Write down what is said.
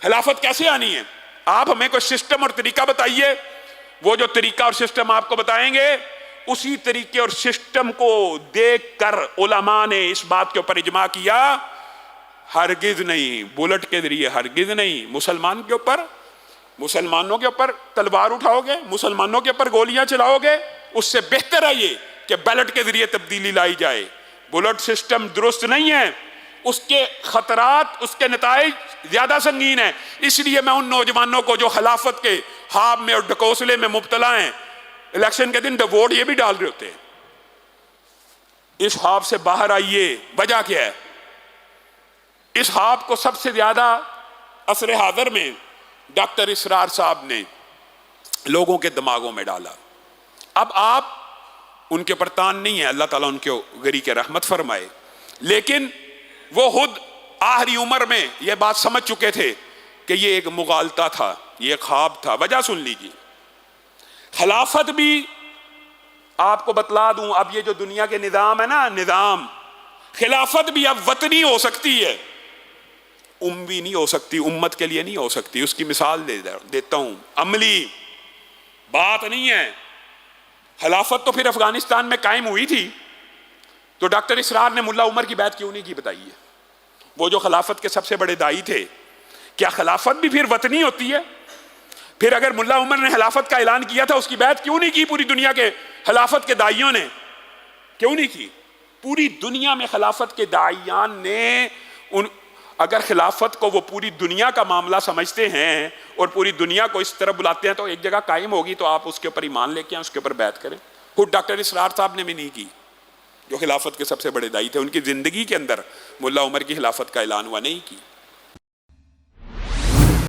خلافت کیسے آنی ہے؟ آپ ہمیں کوئی سسٹم اور طریقہ بتائیے، وہ جو طریقہ اور سسٹم آپ کو بتائیں گے اسی طریقے اور سسٹم کو دیکھ کر علماء نے اس بات کے اوپر اجماع کیا، ہرگز نہیں، بلٹ کے ذریعے ہرگز نہیں، مسلمانوں کے اوپر تلوار اٹھاؤ گے، مسلمانوں کے اوپر گولیاں چلاؤ گے، اس سے بہتر ہے یہ کہ بیلٹ کے ذریعے تبدیلی لائی جائے۔ بلٹ سسٹم درست نہیں ہے، اس کے خطرات، اس کے نتائج زیادہ سنگین ہیں۔ اس لیے میں ان نوجوانوں کو جو خلافت کے خواب میں اور ڈھکوسلے میں مبتلا ہیں، الیکشن کے دن ووٹ یہ بھی ڈال رہے ہوتے ہیں، اس خواب سے باہر آئیے۔ وجہ کیا ہے؟ اس خواب کو سب سے زیادہ عصر حاضر میں ڈاکٹر اسرار صاحب نے لوگوں کے دماغوں میں ڈالا۔ اب آپ ان کے اوپر تان نہیں ہے، اللہ تعالیٰ ان کے غری کے رحمت فرمائے، لیکن وہ خود آخری عمر میں یہ بات سمجھ چکے تھے کہ یہ ایک مغالطہ تھا، یہ خواب تھا۔ وجہ سن لیجیے، خلافت بھی آپ کو بتلا دوں، اب یہ جو دنیا کے نظام ہے نا، نظام، خلافت بھی اب وطنی ہو سکتی ہے، اموی نہیں ہو سکتی، امت کے لیے نہیں ہو سکتی۔ اس کی مثال دیتا ہوں، عملی بات نہیں ہے۔ خلافت تو پھر افغانستان میں قائم ہوئی تھی، تو ڈاکٹر اسرار نے ملا عمر کی بیعت کیوں نہیں کی بتائیے؟ وہ جو خلافت کے سب سے بڑے داعی تھے، کیا خلافت بھی پھر وطنی ہوتی ہے؟ پھر اگر ملا عمر نے خلافت کا اعلان کیا تھا، اس کی بیعت کیوں نہیں کی پوری دنیا کے خلافت کے داعیوں نے؟ کیوں نہیں کی؟ پوری دنیا میں خلافت کے داعیان نے اگر خلافت کو وہ پوری دنیا کا معاملہ سمجھتے ہیں اور پوری دنیا کو اس طرح بلاتے ہیں، تو ایک جگہ قائم ہوگی تو آپ اس کے اوپر ایمان لے کے آئیں، اس کے اوپر بیعت کریں۔ خود ڈاکٹر اسرار صاحب نے بھی نہیں کی، جو خلافت کے سب سے بڑے داعی تھے، ان کی زندگی کے اندر ملا عمر کی خلافت کا اعلان ہوا نہیں کی۔